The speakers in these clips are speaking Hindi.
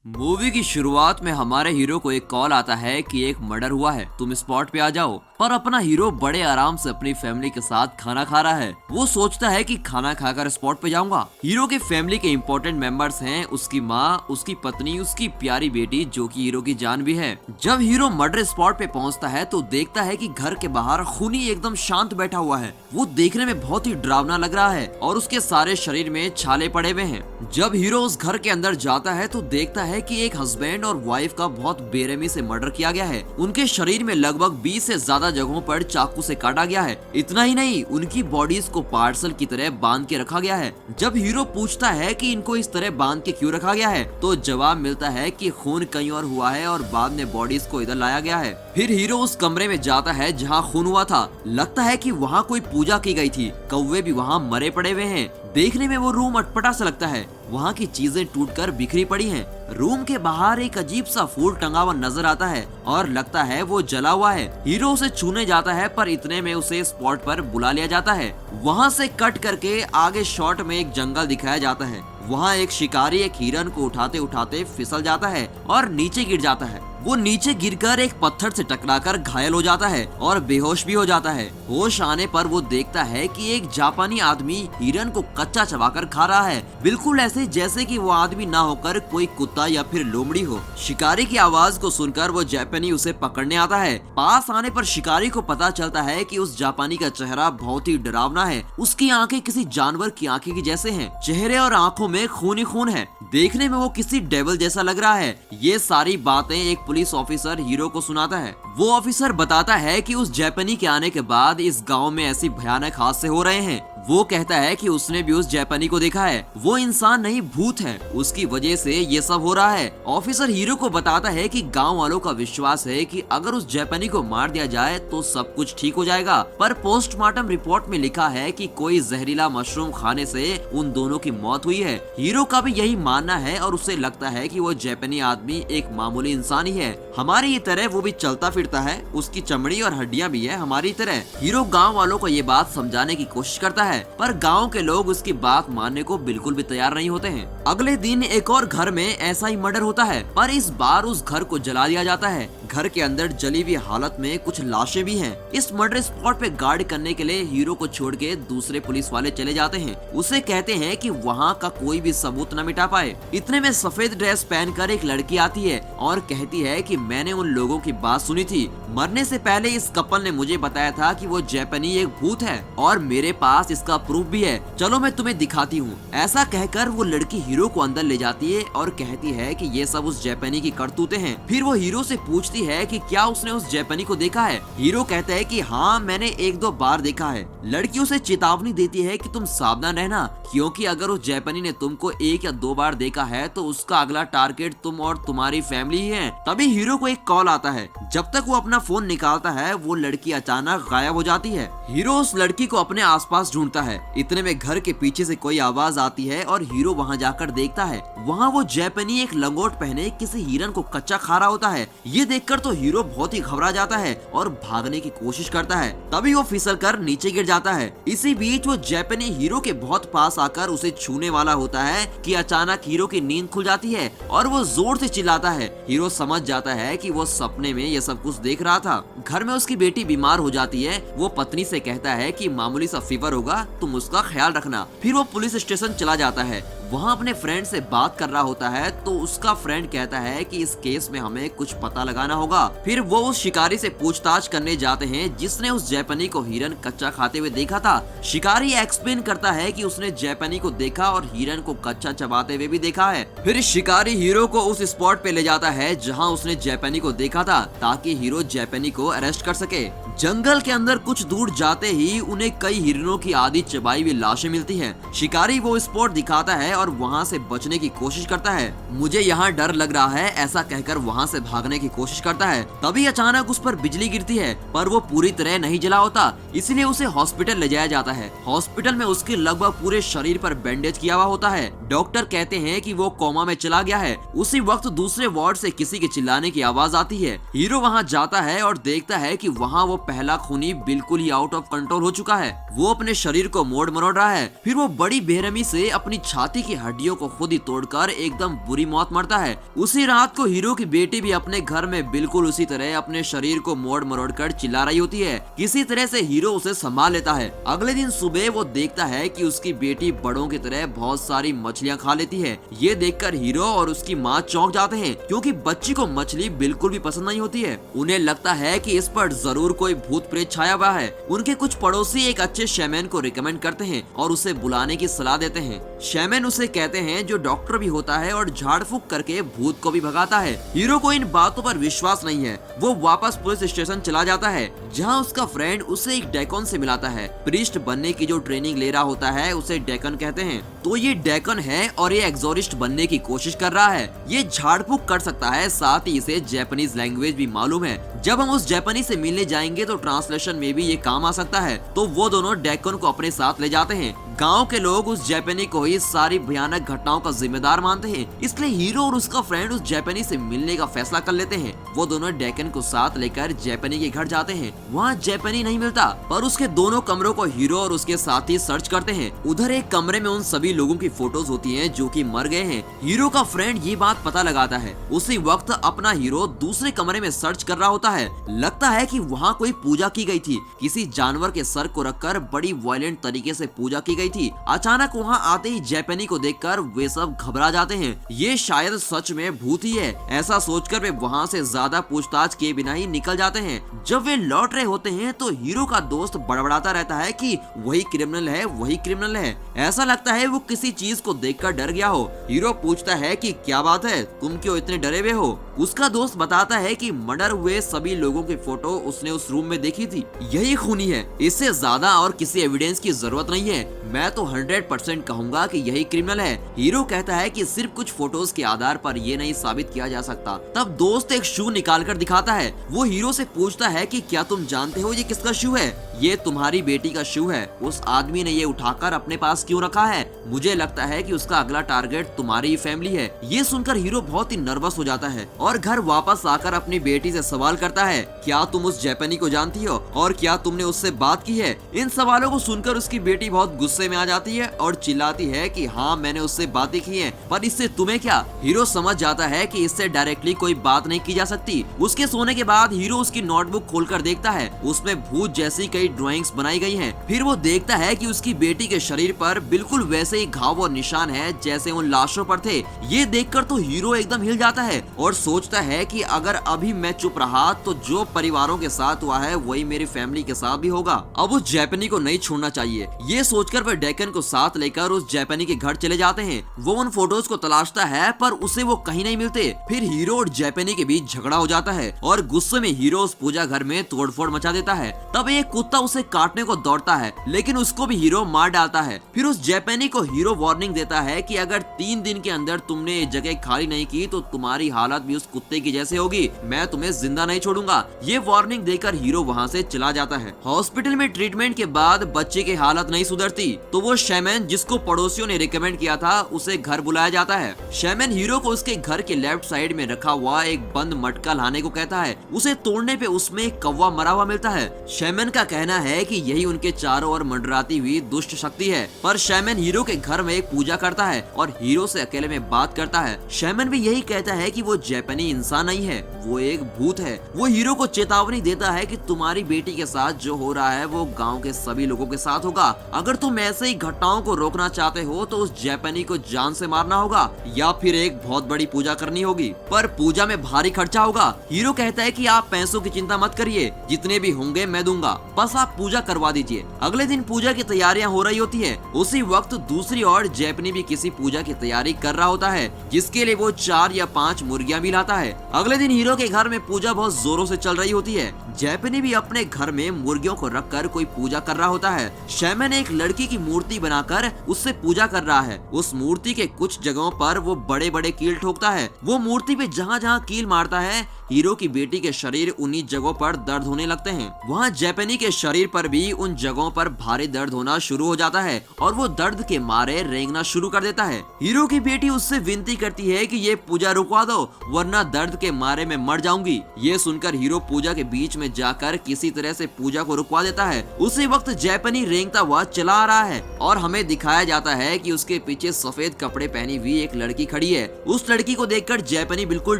मूवी की शुरुआत में हमारे हीरो को एक कॉल आता है कि एक मर्डर हुआ है, तुम स्पॉट पे आ जाओ। पर अपना हीरो बड़े आराम से अपनी फैमिली के साथ खाना खा रहा है। वो सोचता है कि खाना खाकर स्पॉट पे जाऊंगा। हीरो के फैमिली के इम्पोर्टेंट मेंबर्स हैं उसकी माँ, उसकी पत्नी, उसकी प्यारी बेटी जो कि हीरो की जान भी है। जब हीरो मर्डर स्पॉट पे पहुंचता है तो देखता है कि घर के बाहर खूनी एकदम शांत बैठा हुआ है। वो देखने में बहुत ही डरावना लग रहा है और उसके सारे शरीर में छाले पड़े हुए हैं। जब हीरो उस घर के अंदर जाता है तो देखता है कि एक हस्बैंड और वाइफ का बहुत बेरहमी से मर्डर किया गया है। उनके शरीर में लगभग 20 से ज्यादा जगहों पर चाकू से काटा गया है। इतना ही नहीं, उनकी बॉडीज को पार्सल की तरह बांध के रखा गया है। जब हीरो पूछता है कि इनको इस तरह बांध के क्यों रखा गया है तो जवाब मिलता है कि खून कहीं और हुआ है और बाद में बॉडीज को इधर लाया गया है। फिर हीरो उस कमरे में जाता है जहाँ खून हुआ था। लगता है कि वहाँ कोई पूजा की गई थी। कौवे भी वहाँ मरे पड़े हुए हैं। देखने में वो रूम अटपटा सा लगता है। वहाँ की चीजें टूटकर बिखरी पड़ी हैं। रूम के बाहर एक अजीब सा फूल टंगा हुआ नजर आता है और लगता है वो जला हुआ है। हीरो उसे छूने जाता है पर इतने में उसे स्पॉट पर बुला लिया जाता है। वहाँ से कट करके आगे शॉट में एक जंगल दिखाया जाता है। वहाँ एक शिकारी एक हिरन को उठाते उठाते फिसल जाता है और नीचे गिर जाता है। वो नीचे गिरकर एक पत्थर से टकराकर घायल हो जाता है और बेहोश भी हो जाता है। होश आने पर वो देखता है कि एक जापानी आदमी हिरन को कच्चा चबाकर खा रहा है, बिल्कुल ऐसे जैसे कि वो आदमी ना होकर कोई कुत्ता या फिर लोमड़ी हो। शिकारी की आवाज को सुनकर वो जापानी उसे पकड़ने आता है। पास आने पर शिकारी को पता चलता है कि उस जापानी का चेहरा बहुत ही डरावना है। उसकी आंखें किसी जानवर की आंखें की जैसे हैं। चेहरे और आंखों में खून ही खून है। देखने में वो किसी डेविल जैसा लग रहा है। ये सारी बातें एक पुलिस ऑफिसर हीरो को सुनाता है। वो ऑफिसर बताता है कि उस जापानी के आने के बाद इस गांव में ऐसी भयानक हादसे हो रहे हैं। वो कहता है कि उसने भी उस जापानी को देखा है। वो इंसान नहीं भूत है, उसकी वजह से ये सब हो रहा है। ऑफिसर हीरो को बताता है कि गांव वालों का विश्वास है कि अगर उस जापानी को मार दिया जाए तो सब कुछ ठीक हो जाएगा। पर पोस्टमार्टम रिपोर्ट में लिखा है कि कोई जहरीला मशरूम खाने से उन दोनों की मौत हुई है। हीरो का भी यही मानना है और उसे लगता है कि वो जापानी आदमी एक मामूली इंसान ही है, हमारी ही तरह। वो भी चलता फिरता है, उसकी चमड़ी और हड्डियां भी है हमारी तरह। हीरो गाँव वालों को ये बात समझाने की कोशिश करता है पर गांव के लोग उसकी बात मानने को बिल्कुल भी तैयार नहीं होते हैं। अगले दिन एक और घर में ऐसा ही मर्डर होता है पर इस बार उस घर को जला दिया जाता है। घर के अंदर जली हुई हालत में कुछ लाशें भी हैं। इस मर्डर स्पॉट पे गार्ड करने के लिए हीरो को छोड़ के दूसरे पुलिस वाले चले जाते हैं। उसे कहते हैं कि वहाँ का कोई भी सबूत न मिटा पाए। इतने में सफेद ड्रेस पहनकर एक लड़की आती है और कहती है कि मैंने उन लोगों की बात सुनी थी। मरने से पहले इस कपल ने मुझे बताया था कि वो जापानी एक भूत है और मेरे पास इसका प्रूफ भी है, चलो मैं तुम्हें दिखाती हूँ। ऐसा कहकर वो लड़की हीरो को अंदर ले जाती है और कहती है कि ये सब उस जापानी की करतूतें हैं। फिर वो हीरो से पूछती है कि क्या उसने उस जापानी को देखा है। हीरो कहता है कि हाँ, मैंने एक दो बार देखा है। लड़की उसे चेतावनी देती है कि तुम सावधान रहना, क्योंकि अगर उस जापानी ने तुमको एक या दो बार देखा है तो उसका अगला टारगेट तुम और तुम्हारी फैमिली ही है। तभी हीरो को एक कॉल आता है। जब तक वो अपना फोन निकालता है वो लड़की अचानक गायब हो जाती है। हीरो उस लड़की को अपने आसपास ढूंढता है। इतने में घर के पीछे से कोई आवाज आती है और हीरो वहां जाकर देखता है। वहां वो जापानी एक लंगोट पहने किसी हिरन को कच्चा खा रहा होता है। ये देखकर तो हीरो बहुत ही घबरा जाता है और भागने की कोशिश करता है। तभी वो फिसल कर नीचे गिर जाता है। इसी बीच वो जापानी हीरो के बहुत पास आकर उसे छूने वाला होता है कि अचानक हीरो की नींद खुल जाती है और वो जोर से चिल्लाता है। हीरो समझ जाता है कि वो सपने में ये सब कुछ देख रहा था। घर में उसकी बेटी बीमार हो जाती है। वो पत्नी से कहता है कि मामूली सा फीवर होगा, तुम उसका ख्याल रखना। फिर वो पुलिस स्टेशन चला जाता है। वहाँ अपने फ्रेंड से बात कर रहा होता है तो उसका फ्रेंड कहता है कि इस केस में हमें कुछ पता लगाना होगा। फिर वो उस शिकारी से पूछताछ करने जाते हैं जिसने उस जापानी को हिरन कच्चा खाते हुए देखा था। शिकारी एक्सप्लेन करता है कि उसने जापानी को देखा और हिरन को कच्चा चबाते हुए भी देखा है। फिर शिकारी हीरो को उस स्पॉट पे ले जाता है जहाँ उसने जापानी को देखा था ताकि हीरो जापानी को अरेस्ट कर सके। जंगल के अंदर कुछ दूर जाते ही उन्हें कई हिरनों की आधी चबाई हुई लाशें मिलती हैं। शिकारी वो स्पॉट दिखाता है और वहाँ से बचने की कोशिश करता है। मुझे यहाँ डर लग रहा है ऐसा कहकर वहाँ से भागने की कोशिश करता है। तभी अचानक उस पर बिजली गिरती है पर वो पूरी तरह नहीं जला होता, इसलिए उसे हॉस्पिटल ले जाया जाता है। हॉस्पिटल में उसके लगभग पूरे शरीर पर बैंडेज किया हुआ होता है। डॉक्टर कहते हैं कि वो कोमा में चला गया है। उसी वक्त दूसरे वार्ड से किसी के चिल्लाने की आवाज आती है। हीरो वहाँ जाता है और देखता है कि वहाँ वो पहला खूनी बिल्कुल ही आउट ऑफ कंट्रोल हो चुका है। वो अपने शरीर को मोड़ मरोड़ रहा है। फिर वो बड़ी बेरहमी से अपनी छाती की हड्डियों को खुद ही तोड़कर एकदम बुरी मौत मरता है। उसी रात को हीरो की बेटी भी अपने घर में बिल्कुल उसी तरह अपने शरीर को मोड़ मरोड़ कर चिल्ला रही होती है। किसी तरह से हीरो उसे संभाल लेता है। अगले दिन सुबह वो देखता है कि उसकी बेटी बड़ों की तरह बहुत सारी मछलियाँ खा लेती है। ये देखकर हीरो और उसकी माँ चौंक जाते हैं, क्योंकि बच्ची को मछली बिल्कुल भी पसंद नहीं होती है। उन्हें लगता है कि इस पर जरूर कोई भूत प्रेत छाया हुआ है। उनके कुछ पड़ोसी एक अच्छे शैमन को रिकमेंड करते हैं और उसे बुलाने की सलाह देते हैं। शैमन उसे कहते हैं जो डॉक्टर भी होता है और झाड़ फूक करके भूत को भी भगाता है। हीरो को इन बातों पर विश्वास नहीं है। वो वापस पुलिस स्टेशन चला जाता है, जहाँ उसका फ्रेंड उसे एक डेकन से मिलाता है। प्रीस्ट बनने की जो ट्रेनिंग ले रहा होता है उसे डेकन कहते हैं। तो ये डेकन है और ये एक्सोरिस्ट बनने की कोशिश कर रहा है। ये झाड़ फूक कर सकता है, साथ ही इसे जापानीज लैंग्वेज भी मालूम है। जब हम उस जापानी से मिलने जाएंगे तो ट्रांसलेशन में भी ये काम आ सकता है। तो वो दोनों डेकन को अपने साथ ले जाते हैं। गांव के लोग उस जापानी को ही सारी भयानक घटनाओं का जिम्मेदार मानते हैं, इसलिए हीरो और उसका फ्रेंड उस जापानी से मिलने का फैसला कर लेते हैं। वो दोनों डेकन को साथ लेकर जापानी के घर जाते हैं। वहाँ जापानी नहीं मिलता, पर उसके दोनों कमरों को हीरो और उसके साथी सर्च करते हैं। उधर एक कमरे में उन सभी लोगों की फोटोज होती हैं जो कि मर गए हैं। हीरो का फ्रेंड ये बात पता लगाता है। उसी वक्त अपना हीरो दूसरे कमरे में सर्च कर रहा होता है। लगता है कि वहाँ कोई पूजा की गई थी। किसी जानवर के सर को रखकर बड़ी वायलेंट तरीके से पूजा की गई थी। अचानक वहाँ आते ही जापानी को देखकर वे सब घबरा जाते हैं। ये शायद सच में भूत ही है। ऐसा सोचकर वे वहाँ से ज्यादा पूछताछ किए बिना ही निकल जाते हैं। जब वे लौट रहे होते हैं तो हीरो का दोस्त बड़बड़ाता रहता है कि वही क्रिमिनल है, वही क्रिमिनल है। ऐसा लगता है वो किसी चीज को देखकर डर गया हो। हीरो पूछता है कि क्या बात है, तुम क्यों इतने डरे हुए हो। उसका दोस्त बताता है कि मर्डर हुए सभी लोगों की फोटो उसने उस रूम में देखी थी। यही खूनी है, इससे ज्यादा और किसी एविडेंस की जरूरत नहीं है। मैं तो 100% कहूंगा कि यही क्रिमिनल है। हीरो कहता है कि सिर्फ कुछ फोटोज के आधार पर ये नहीं साबित किया जा सकता। तब दोस्त एक शू निकाल कर दिखाता है। वो हीरो से पूछता है कि क्या तुम जानते हो ये किसका शू है। ये तुम्हारी बेटी का शू है। उस आदमी ने ये उठाकर अपने पास क्यों रखा है। मुझे लगता है कि उसका अगला टारगेट तुम्हारी फैमिली है। ये सुनकर हीरो बहुत ही नर्वस हो जाता है और घर वापस आकर अपनी बेटी से सवाल करता है, क्या तुम उस जापानी को जानती हो और क्या तुमने उससे बात की है। इन सवालों को सुनकर उसकी बेटी बहुत गुस्से में आ जाती है और चिल्लाती है कि हाँ, मैंने उससे बातें की हैं, पर इससे तुम्हें क्या। हीरो समझ जाता है कि इससे डायरेक्टली कोई बात नहीं की जा सकती। उसके सोने के बाद हीरो उसकी नोटबुक खोलकर देखता है। उसमें भूत जैसी कई ड्राइंग्स बनाई गई हैं। फिर वो देखता है कि उसकी बेटी के शरीर पर बिल्कुल वैसे ही घाव और निशान है जैसे उन लाशों पर थे। ये देखकर तो हीरो एकदम हिल जाता है और सोचता है कि अगर अभी मैं चुप रहा तो जो परिवारों के साथ हुआ है वही मेरी फैमिली के साथ भी होगा। अब उस जापानी को नहीं छोड़ना चाहिए। ये सोचकर वह डेकन को साथ लेकर उस जापानी के घर चले जाते हैं। वो उन फोटोज को तलाशता है पर उसे वो कहीं नहीं मिलते। फिर हीरो और जापानी के बीच झगड़ा हो जाता है और गुस्से में हीरो उस पूजा घर में तोड़फोड़ मचा देता है। तब एक कुत्ता उसे काटने को दौड़ता है, लेकिन उसको भी हीरो मार डालता है। फिर उस जापानी को हीरो वार्निंग देता है कि अगर 3 दिन के अंदर तुमने ये जगह खाली नहीं की तो तुम्हारी हालत भी उस कुत्ते की जैसे होगी। मैं तुम्हें जिंदा नहीं छोड़ूंगा। ये वार्निंग देकर हीरो वहाँ से चला जाता है। हॉस्पिटल में ट्रीटमेंट के बाद बच्चे की हालत नहीं सुधरती तो वो शैमन, जिसको पड़ोसियों ने रिकमेंड किया था, उसे घर बुलाया जाता है। शैमन हीरो को उसके घर के लेफ्ट साइड में रखा हुआ एक बंद मटका लाने को कहता है। उसे तोड़ने पे उसमें एक कौवा मरा हुआ मिलता है। शैमन का कहना है कि यही उनके चारों ओर मंडराती हुई दुष्ट शक्ति है। पर शैमन हीरो के घर में एक पूजा करता है और हीरो से अकेले में बात करता है। शैमन भी यही कहता है कि वो जापानी इंसान नहीं है, वो एक भूत है। वो हीरो को चेतावनी देता है कि तुम्हारी बेटी के साथ जो हो रहा है वो गांव के सभी लोगों के साथ होगा। अगर तुम ऐसे ही घटनाओं को रोकना चाहते हो तो उस जापानी को जान से मारना होगा या फिर एक बहुत बड़ी पूजा करनी होगी, पर पूजा में भारी खर्चा होगा। हीरो कहता है कि आप पैसों की चिंता मत करिए, जितने भी होंगे मैं दूंगा, बस आप पूजा करवा दीजिए। अगले दिन पूजा की तैयारियां हो रही होती है। उसी वक्त दूसरी ओर जापानी भी किसी पूजा की तैयारी कर रहा होता है, जिसके लिए वो 4 या 5 मुर्गियां भी लाता है। अगले दिन हीरो के घर में पूजा बहुत जोरों से चल रही होती है। जापानी भी अपने घर में मुर्गियों को रखकर कोई पूजा कर रहा होता है। शैमन एक लड़की की मूर्ति बनाकर उससे पूजा कर रहा है। उस मूर्ति के कुछ जगहों पर वो बड़े बड़े कील ठोकता है। वो मूर्ति पे जहाँ जहाँ कील मारता है है, हीरो की बेटी के शरीर उन्हीं जगहों पर दर्द होने लगते हैं। वहाँ जापानी के शरीर पर भी उन जगहों पर भारी दर्द होना शुरू हो जाता है और वो दर्द के मारे रेंगना शुरू कर देता है। हीरो की बेटी उससे विनती करती है कि ये पूजा रुकवा दो, वरना दर्द के मारे मैं मर जाऊंगी। ये सुनकर हीरो पूजा के बीच में जाकर किसी तरह से पूजा को रुकवा देता है। उसी वक्त जापानी रेंगता हुआ चला आ रहा है और हमें दिखाया जाता है कि उसके पीछे सफेद कपड़े पहनी हुई एक लड़की खड़ी है। उस लड़की को देखकर जापानी बिल्कुल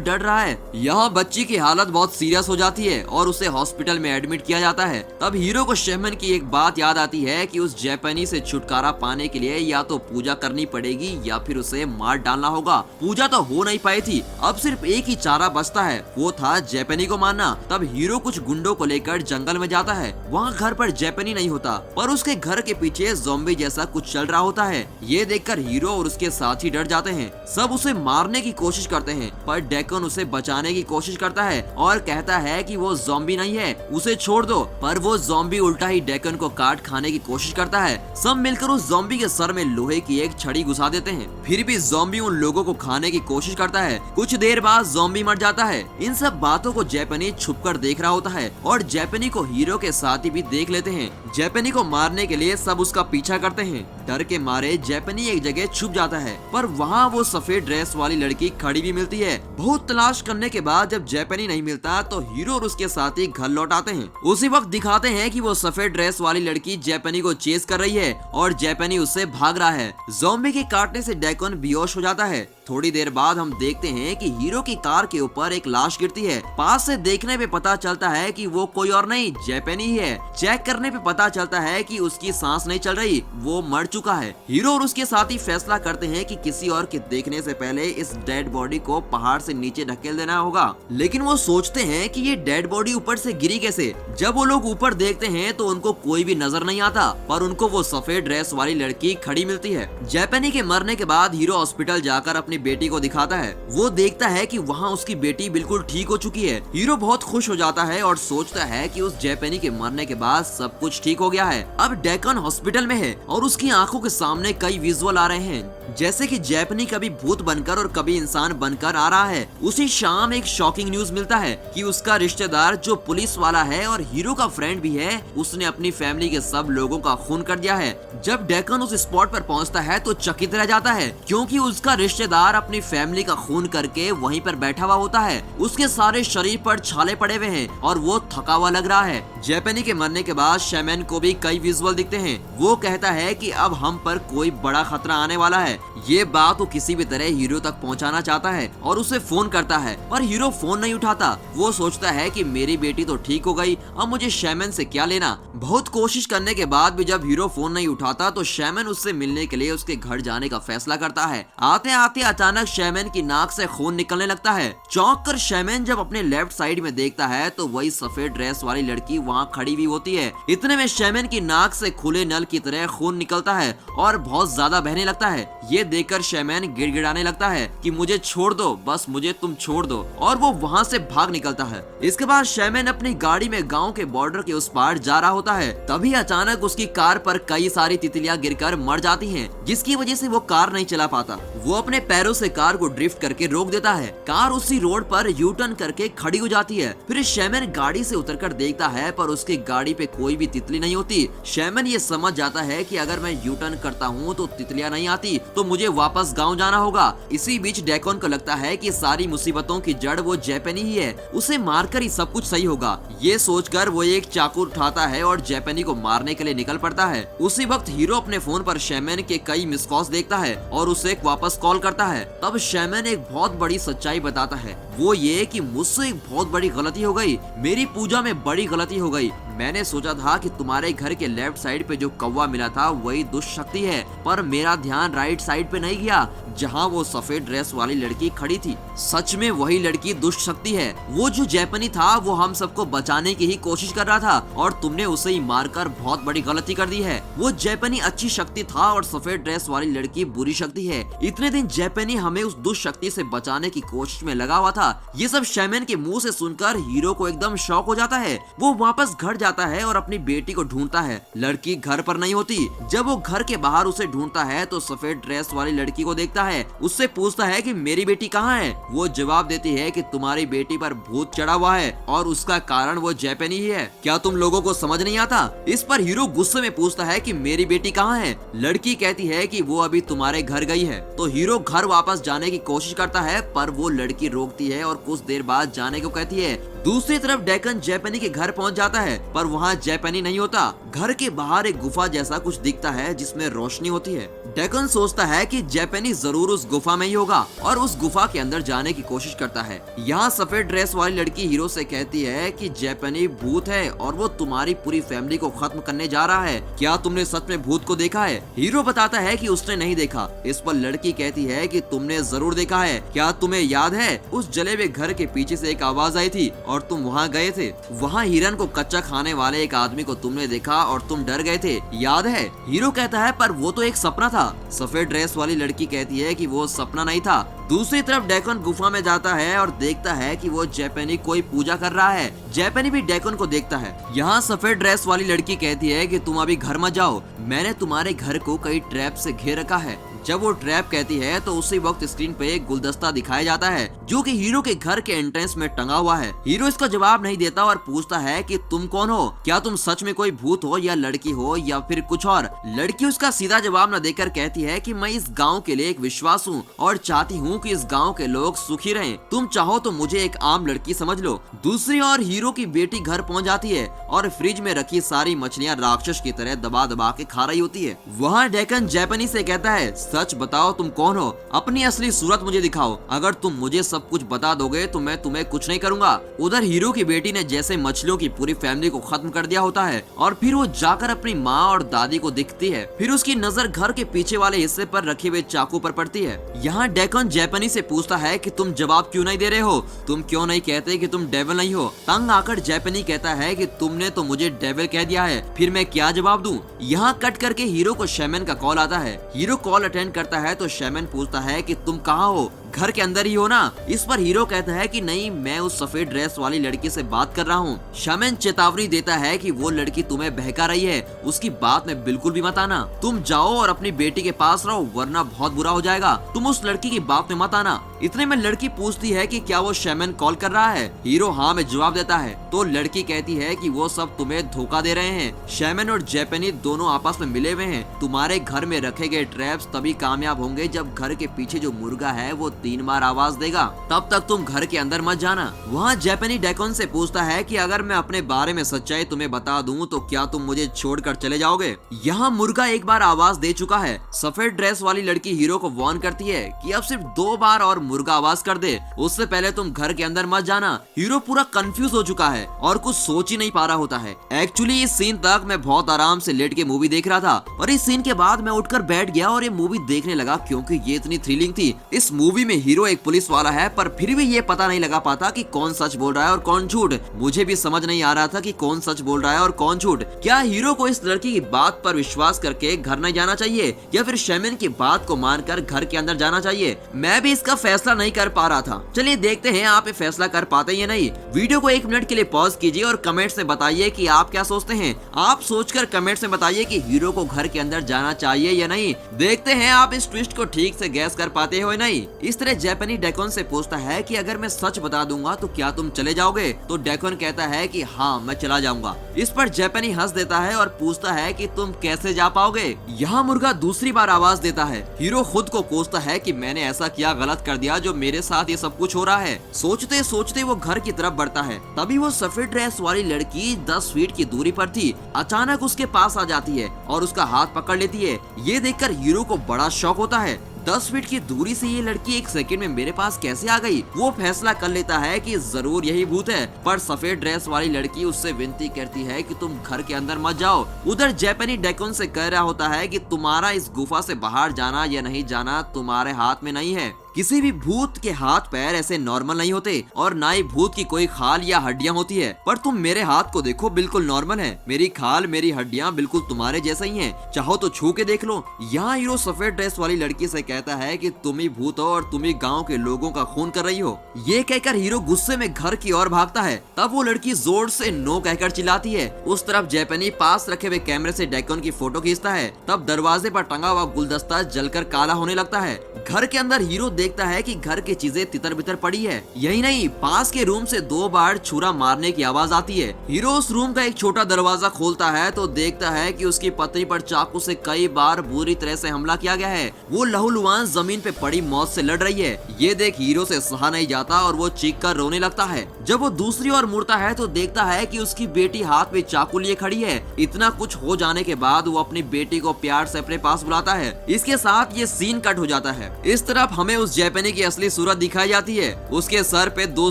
डर रहा है। यहाँ बच्ची की हालत बहुत सीरियस हो जाती है और उसे हॉस्पिटल में एडमिट किया जाता है। तब हीरो को शैमन की एक बात याद आती है कि उस जापानी से छुटकारा पाने के लिए या तो पूजा करनी पड़ेगी या फिर उसे मार डालना होगा। पूजा तो हो नहीं पाई थी, अब सिर्फ एक ही चारा बचता है, वो था जापानी को मारना। तब हीरो कुछ गुंडों को लेकर जंगल में जाता है। वहाँ घर पर जापानी नहीं होता, पर उसके घर के पीछे ज़ॉम्बी जैसा कुछ चल रहा होता है। ये देखकर हीरो और उसके साथी डर जाते हैं। सब उसे मारने की कोशिश करते हैं, पर डेकन उसे बचाने की कोशिश करता है और कहता है कि वो ज़ॉम्बी नहीं है, उसे छोड़ दो। पर वो ज़ॉम्बी उल्टा ही डेकन को काट खाने की कोशिश करता है। सब मिलकर उस ज़ॉम्बी के सर में लोहे की एक छड़ी घुसा देते हैं। फिर भी ज़ॉम्बी उन लोगों को खाने की कोशिश करता है। कुछ देर बाद ज़ॉम्बी मर जाता है। इन सब बातों को जापानी छुपकर देख रहा होता है और जापानी को हीरो के साथी भी देख लेते हैं। जापानी को मारने के लिए सब उसका पीछा करते हैं। डर के मारे जापानी एक जगह छुप जाता है, पर वहाँ वो सफेद ड्रेस वाली लड़की खड़ी भी मिलती है। बहुत तलाश करने के बाद जब जापानी नहीं मिलता तो हीरो और उसके साथी घर लौट आते हैं। उसी वक्त दिखाते हैं कि वो सफेद ड्रेस वाली लड़की जापानी को चेस कर रही है और जापानी उससे भाग रहा है। ज़ॉम्बी के काटने से डेकन बेहोश हो जाता है। थोड़ी देर बाद हम देखते हैं कि हीरो की कार के ऊपर एक लाश गिरती है। पास से देखने पे पता चलता है कि वो कोई और नहीं, जापानी ही है। चेक करने पे पता चलता है कि उसकी सांस नहीं चल रही, वो मर चुका है। हीरो और उसके साथी फैसला करते हैं कि किसी और के देखने से पहले इस डेड बॉडी को पहाड़ से नीचे ढकेल देना होगा। लेकिन वो सोचते हैं कि ये डेड बॉडी ऊपर से गिरी कैसे। जब वो लोग ऊपर देखते हैं तो उनको कोई भी नजर नहीं आता, पर उनको वो सफेद ड्रेस वाली लड़की खड़ी मिलती है। जापानी के मरने के बाद हीरो हॉस्पिटल जाकर अपनी बेटी को दिखाता है। वो देखता है कि वहाँ उसकी बेटी बिल्कुल ठीक हो चुकी है। हीरो बहुत खुश हो जाता है और सोचता है कि उस जापानी के मरने के बाद सब कुछ ठीक हो गया है। अब डेकन हॉस्पिटल में है और उसकी आंखों के सामने कई विजुअल आ रहे हैं, जैसे कि जापानी कभी भूत बनकर और कभी इंसान बनकर आ रहा है। उसी शाम एक शॉकिंग न्यूज मिलता है कि उसका रिश्तेदार जो पुलिस वाला है और हीरो का फ्रेंड भी है, उसने अपनी फैमिली के सब लोगों का खून कर दिया है। जब डेकन उस स्पॉट पर पहुंचता है तो चकित रह जाता है, क्योंकि उसका रिश्तेदार अपनी फैमिली का खून करके वहीं पर बैठा हुआ होता है। उसके सारे शरीर पर छाले पड़े हुए हैं और वो थका हुआ लग रहा है। जापानी के मरने के बाद शैमन को भी कई विजुअल दिखते हैं। वो कहता है कि अब हम पर कोई बड़ा खतरा आने वाला है। ये बात वो किसी भी तरह हीरो तक पहुंचाना चाहता है और उसे फोन करता है, पर हीरो फोन नहीं उठाता। वो सोचता है कि मेरी बेटी तो ठीक हो गई, अब मुझे शैमन से क्या लेना। बहुत कोशिश करने के बाद भी जब हीरो फोन नहीं उठाता तो शैमन उससे मिलने के लिए उसके घर जाने का फैसला करता है। आते आते अचानक शैमन की नाक से खून निकलने लगता है। चौंक कर शैमन जब अपने लेफ्ट साइड में देखता है तो वही सफेद ड्रेस वाली लड़की वहाँ खड़ी हुई होती है। इतने में शैमन की नाक से खुले नल की तरह खून निकलता है और बहुत ज्यादा बहने लगता है। ये देखकर शैमन गिड़गिड़ाने लगता है कि मुझे छोड़ दो, बस मुझे तुम छोड़ दो, और वो वहाँ से भाग निकलता है। इसके बाद शैमन अपनी गाड़ी में गांव के बॉर्डर के उस पार जा रहा होता है। तभी अचानक उसकी कार पर कई सारी तितलियां गिरकर मर जाती हैं, जिसकी वजह से वो कार नहीं चला पाता। वो अपने पैरों से कार को ड्रिफ्ट करके रोक देता है। कार उसी रोड पर यू टर्न करके खड़ी हो जाती है। फिर शैमन गाड़ी से उतरकर देखता है, पर उसकी गाड़ी पे कोई भी तितली नहीं होती। शैमन ये समझ जाता है कि अगर मैं यू टर्न करता हूँ तो तितलियां नहीं आती, तो मुझे वापस गांव जाना होगा। इसी बीच डेकन को लगता है कि सारी मुसीबतों की जड़ वो जापानी ही है, उसे मारकर ही सब कुछ सही होगा। ये सोचकर वो एक चाकू उठाता है और जापानी को मारने के लिए निकल पड़ता है। उसी वक्त हीरो अपने फोन पर शैमन के कई मिस कॉल्स देखता है और उसे वापस कॉल करता है। तब शैमन एक बहुत बड़ी सच्चाई बताता है, वो ये कि मुझसे एक बहुत बड़ी गलती हो गई, मेरी पूजा में बड़ी गलती हो गई। मैंने सोचा था कि तुम्हारे घर के लेफ्ट साइड पे जो कौवा मिला था वही दुष्ट शक्ति है, पर मेरा ध्यान राइट साइड पे नहीं गया जहाँ वो सफेद ड्रेस वाली लड़की खड़ी थी। सच में वही लड़की दुष्ट शक्ति है। वो जो जापानी था वो हम सबको बचाने की ही कोशिश कर रहा था और तुमने उसे ही मारकर बहुत बड़ी गलती कर दी है। वो जापानी अच्छी शक्ति था और सफेद ड्रेस वाली लड़की बुरी शक्ति है। इतने दिन जापानी हमें उस दुष्ट शक्ति से बचाने की कोशिश में लगा हुआ था। ये सब शैमन के मुंह से सुनकर हीरो को एकदम शॉक हो जाता है। वो वापस घर जाता है और अपनी बेटी को ढूंढता है। लड़की घर पर नहीं होती। जब वो घर के बाहर उसे ढूंढता है तो सफेद ड्रेस वाली लड़की को देखता देखता है, उससे पूछता है कि मेरी बेटी कहाँ है। वो जवाब देती है कि तुम्हारी बेटी पर भूत चढ़ा हुआ है और उसका कारण वो जापानी ही है। क्या तुम लोगों को समझ नहीं आता? इस पर हीरो गुस्से में पूछता है कि मेरी बेटी कहाँ है। लड़की कहती है कि वो अभी तुम्हारे घर गई है। तो हीरो घर वापस जाने की कोशिश करता है, पर वो लड़की रोकती है और कुछ देर बाद जाने को कहती है। दूसरी तरफ डेकन जापानी के घर पहुंच जाता है, पर वहाँ जापानी नहीं होता। घर के बाहर एक गुफा जैसा कुछ दिखता है जिसमें रोशनी होती है। डेकन सोचता है कि जापानी जरूर उस गुफा में ही होगा और उस गुफा के अंदर जाने की कोशिश करता है। यहाँ सफेद ड्रेस वाली लड़की हीरो से कहती है कि जापानी भूत है और वो तुम्हारी पूरी फैमिली को खत्म करने जा रहा है। क्या तुमने सच में भूत को देखा है? हीरो बताता है कि उसने नहीं देखा। इस पर लड़की कहती है कि तुमने जरूर देखा है। क्या तुम्हें याद है उस जले हुए घर के पीछे से एक आवाज आई थी और तुम वहाँ गए थे? वहाँ हिरन को कच्चा खाने वाले एक आदमी को तुमने देखा और तुम डर गए थे, याद है? हीरो कहता है पर वो तो एक सपना था। सफेद ड्रेस वाली लड़की कहती है कि वो सपना नहीं था। दूसरी तरफ डेकन गुफा में जाता है और देखता है कि वो जापानी कोई पूजा कर रहा है। जापानी भी डेकन को देखता है। यहाँ सफेद ड्रेस वाली लड़की कहती है कि तुम अभी घर मत जाओ, मैंने तुम्हारे घर को कई ट्रैप से घेर रखा है। जब वो ट्रैप कहती है तो उसी वक्त स्क्रीन पे एक गुलदस्ता दिखाया जाता है जो कि हीरो के घर के एंट्रेंस में टंगा हुआ है। हीरो इसका जवाब नहीं देता और पूछता है कि तुम कौन हो? क्या तुम सच में कोई भूत हो या लड़की हो या फिर कुछ और? लड़की उसका सीधा जवाब न देकर कहती है कि मैं इस गाँव के लिए एक विश्वास हूँ और चाहती हूँ कि इस गाँव के लोग सुखी रहें। तुम चाहो तो मुझे एक आम लड़की समझ लो। दूसरी ओर हीरो की बेटी घर पहुँच जाती है और फ्रिज में रखी सारी मछलियाँ राक्षस की तरह दबा दबा के खा रही होती है। वहाँ डेकन जापानी से कहता है सच बताओ तुम कौन हो, अपनी असली सूरत मुझे दिखाओ। अगर तुम मुझे सब कुछ बता दोगे तो मैं तुम्हें कुछ नहीं करूंगा। उधर हीरो की बेटी ने जैसे मछलियों की पूरी फैमिली को खत्म कर दिया होता है और फिर वो जाकर अपनी माँ और दादी को दिखती है। फिर उसकी नजर घर के पीछे वाले हिस्से पर रखे हुए चाकू पर पड़ती है। यहाँ डेकन जापानी से पूछता है कि तुम जवाब क्यों नहीं दे रहे हो? तुम क्यों नहीं कहते कि तुम डेविल नहीं हो? तंग आकर जापानी कहता है कि तुमने तो मुझे डेविल कह दिया है, फिर मैं क्या जवाब दूं? यहाँ कट करके हीरो को शैमन का कॉल आता है। हीरो कॉल अटेंड करता है तो शैमन पूछता है कि तुम कहाँ हो? घर के अंदर ही हो ना? इस पर हीरो कहता है कि नहीं, मैं उस सफेद ड्रेस वाली लड़की से बात कर रहा हूँ। शैमन चेतावनी देता है कि वो लड़की तुम्हें बहका रही है, उसकी बात में बिल्कुल भी मत आना। तुम जाओ और अपनी बेटी के पास रहो वरना बहुत बुरा हो जाएगा। तुम उस लड़की की बात में मत आना। इतने में लड़की पूछती है कि क्या वो शैमन कॉल कर रहा है? हीरो हाँ में जवाब देता है तो लड़की कहती है कि वो सब तुम्हें धोखा दे रहे हैं। शैमन और जापानी दोनों आपस में मिले हुए हैं। तुम्हारे घर में रखे गए ट्रैप्स तभी कामयाब होंगे जब घर के पीछे जो मुर्गा है वो 3 बार आवाज देगा। तब तक तुम घर के अंदर मत जाना। वहाँ जापानी डेकन से पूछता है कि अगर मैं अपने बारे में सच्चाई तुम्हें बता दूं तो क्या तुम मुझे छोड़कर चले जाओगे? यहाँ मुर्गा एक बार आवाज दे चुका है। सफेद ड्रेस वाली लड़की हीरो को वार्न करती है कि अब सिर्फ 2 बार और मुर्गा आवाज कर दे, उससे पहले तुम घर के अंदर मत जाना। हीरो पूरा कंफ्यूज हो चुका है और कुछ सोच ही नहीं पा रहा होता है। एक्चुअली इस सीन तक मैं बहुत आराम से लेट के मूवी देख रहा था और इस सीन के बाद मैं उठकर बैठ गया और ये मूवी देखने लगा क्योंकि ये इतनी थ्रिलिंग थी। इस मूवी में हीरो एक पुलिस वाला है पर फिर भी ये पता नहीं लगा पाता कि कौन सच बोल रहा है और कौन झूठ। मुझे भी समझ नहीं आ रहा था कि कौन सच बोल रहा है और कौन झूठ। क्या हीरो को इस लड़की की बात पर विश्वास करके घर नहीं जाना चाहिए या फिर शैमन की बात को मानकर घर के अंदर जाना चाहिए? मैं भी इसका फैसला नहीं कर पा रहा था। चलिए देखते हैं आप ये फैसला कर पाते या नहीं। वीडियो को 1 मिनट के लिए पॉज कीजिए और कमेंट्स में बताइए कि आप क्या सोचते हैं। आप सोचकर कमेंट्स में बताइए कि हीरो को घर के अंदर जाना चाहिए या नहीं। देखते हैं आप इस ट्विस्ट को ठीक से गैस कर पाते हो या नहीं। इस तरह जापानी डेकन से पूछता है कि अगर मैं सच बता दूंगा तो क्या तुम चले जाओगे? तो डेकन कहता है कि हाँ मैं चला जाऊंगा। इस पर जापानी हंस देता है और पूछता है कि तुम कैसे जा पाओगे? यहाँ मुर्गा दूसरी बार आवाज देता है। हीरो खुद को कोसता है कि मैंने ऐसा क्या गलत कर दिया जो मेरे साथ ये सब कुछ हो रहा है। सोचते सोचते वो घर की तरफ बढ़ता है। तभी वो सफेद ड्रेस वाली लड़की 10 फीट की दूरी पर थी। अचानक उसके पास आ जाती है और उसका हाथ पकड़ लेती है। ये देखकर हीरो को बड़ा शौक होता है। 10 फीट की दूरी से ये लड़की 1 सेकंड में मेरे पास कैसे आ गई? वो फैसला कर लेता है कि जरूर यही भूत है, पर सफेद ड्रेस वाली लड़की उससे विनती करती है कि तुम घर के अंदर मत जाओ। उधर जापानी डेकन से कह रहा होता है कि तुम्हारा इस गुफा से बाहर जाना या नहीं जाना तुम्हारे हाथ में नहीं है। किसी भी भूत के हाथ पैर ऐसे नॉर्मल नहीं होते और ना ही भूत की कोई खाल या हड्डियां होती है, पर तुम मेरे हाथ को देखो, बिल्कुल नॉर्मल है। मेरी खाल मेरी हड्डियां बिल्कुल तुम्हारे जैसा ही हैं, चाहो तो छू के देख लो। यहाँ हीरो सफेद ड्रेस वाली लड़की से कहता है कि तुम ही भूत हो और तुम ही गाँव के लोगों का खून कर रही हो। ये कहकर हीरो गुस्से में घर की ओर भागता है। तब वो लड़की जोर से नो कहकर चिल्लाती है। उस तरफ जैपनी पास रखे हुए कैमरे से डेकन की फोटो खींचता है। तब दरवाजे पर टंगा हुआ गुलदस्ता जलकर काला होने लगता है। घर के अंदर हीरो देखता है कि घर की चीजें तितर बितर पड़ी है। यही नहीं, पास के रूम से 2 बार छुरा मारने की आवाज आती है। हीरो उस रूम का एक छोटा दरवाजा खोलता है तो देखता है कि उसकी पत्नी पर चाकू से कई बार बुरी तरह से हमला किया गया है। वो लहूलुहान जमीन पे पड़ी मौत से लड़ रही है। ये देख हीरो से सहा नहीं जाता और वो चीख कर रोने लगता है। जब वो दूसरी ओर मुड़ता है तो देखता है कि उसकी बेटी हाथ में चाकू लिए खड़ी है। इतना कुछ हो जाने के बाद वो अपनी बेटी को प्यार से अपने पास बुलाता है। इसके साथ ये सीन कट हो जाता है। इस तरफ हमें उस जैपनी की असली सूरत दिखाई जाती है। उसके सर पे 2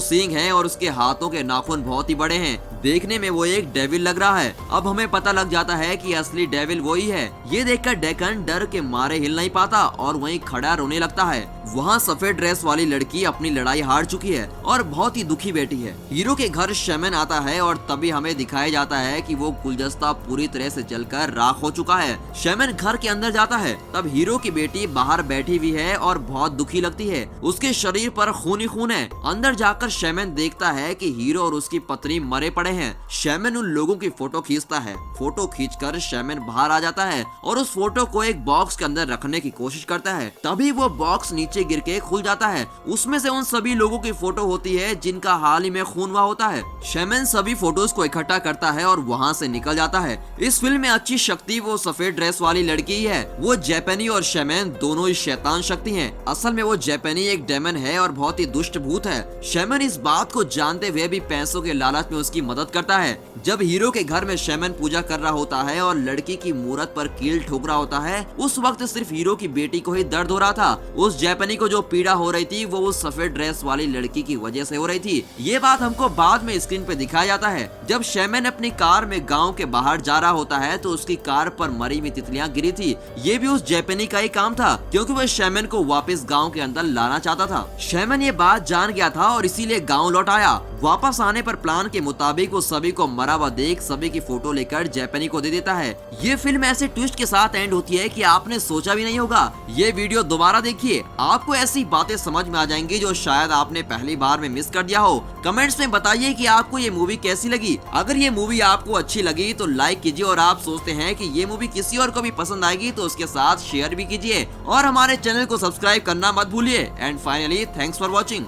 सींग हैं और उसके हाथों के नाखून बहुत ही बड़े हैं। देखने में वो एक डेविल लग रहा है। अब हमें पता लग जाता है कि असली डेविल वही है। ये देखकर डेकन डर के मारे हिल नहीं पाता और वहीं खड़ा रोने लगता है। वहाँ सफेद ड्रेस वाली लड़की अपनी लड़ाई हार चुकी है और बहुत ही दुखी बैठी है। हीरो के घर शैमन आता है और तभी हमें दिखाया जाता है कि वो गुलदस्ता पूरी तरह से जलकर राख हो चुका है। शैमन घर के अंदर जाता है। तब हीरो की बेटी बाहर बैठी हुई है और बहुत दुखी लगती है। उसके शरीर पर खून ही खून है। अंदर जाकर शैमन देखता है कि हीरो और उसकी पत्नी मरे पड़े हैं। शैमन उन लोगों की फोटो खींचता है। फोटो खींचकर शैमन बाहर आ जाता है और उस फोटो को एक बॉक्स के अंदर रखने की कोशिश करता है। तभी वो बॉक्स नीचे गिर के खुल जाता है। उसमें से उन सभी लोगों की फोटो होती है जिनका हाल ही में खून हुआ होता है। शैमन सभी फोटोज को इकट्ठा करता है और वहाँ से निकल जाता है। इस फिल्म में अच्छी शक्ति वो सफेद ड्रेस वाली लड़की ही है। वो जैपनी और शैमन दोनों ही शैतान शक्ति हैं। असल में वो जैपनी एक डेमन है और बहुत ही दुष्ट भूत है। शैमन इस बात को जानते हुए भी पैसों के लालच में उसकी मदद करता है। जब हीरो के घर में शैमन पूजा कर रहा होता है और लड़की की मूरत पर कील ठोक रहा होता है, उस वक्त सिर्फ हीरो की बेटी को ही दर्द हो रहा था। उस जैपनी को जो पीड़ा हो रही थी वो उस सफेद ड्रेस वाली लड़की की वजह से हो रही थी। ये बात हमको बाद में स्क्रीन पे दिखाया जाता है। जब शैमन अपनी कार में गाँव के बाहर जा रहा होता है तो उसकी कार पर मरी हुई तितलियां गिरी थी। ये भी उस जैपनी का ही काम था क्योंकि वह शैमन को वापस गाँव के अंदर लाना चाहता था। शैमन ये बात जान गया था और इसीलिए गाँव लौट आया। वापस आने पर प्लान के मुताबिक वो सभी को मरा हुआ देख सभी की फोटो लेकर जैपनी को दे देता है। ये फिल्म ऐसे ट्विस्ट के साथ एंड होती है कि आपने सोचा भी नहीं होगा। ये वीडियो दोबारा देखिए, आपको ऐसी बातें समझ में आ जाएंगी जो शायद आपने पहली बार में मिस कर दिया हो। कमेंट्स में बताइए कि आपको ये मूवी कैसी लगी। अगर ये मूवी आपको अच्छी लगी तो लाइक कीजिए और आप सोचते हैं कि ये मूवी किसी और को भी पसंद आएगी तो उसके साथ शेयर भी कीजिए और हमारे चैनल को सब्सक्राइब करना मत भूलिए। And finally thanks for watching.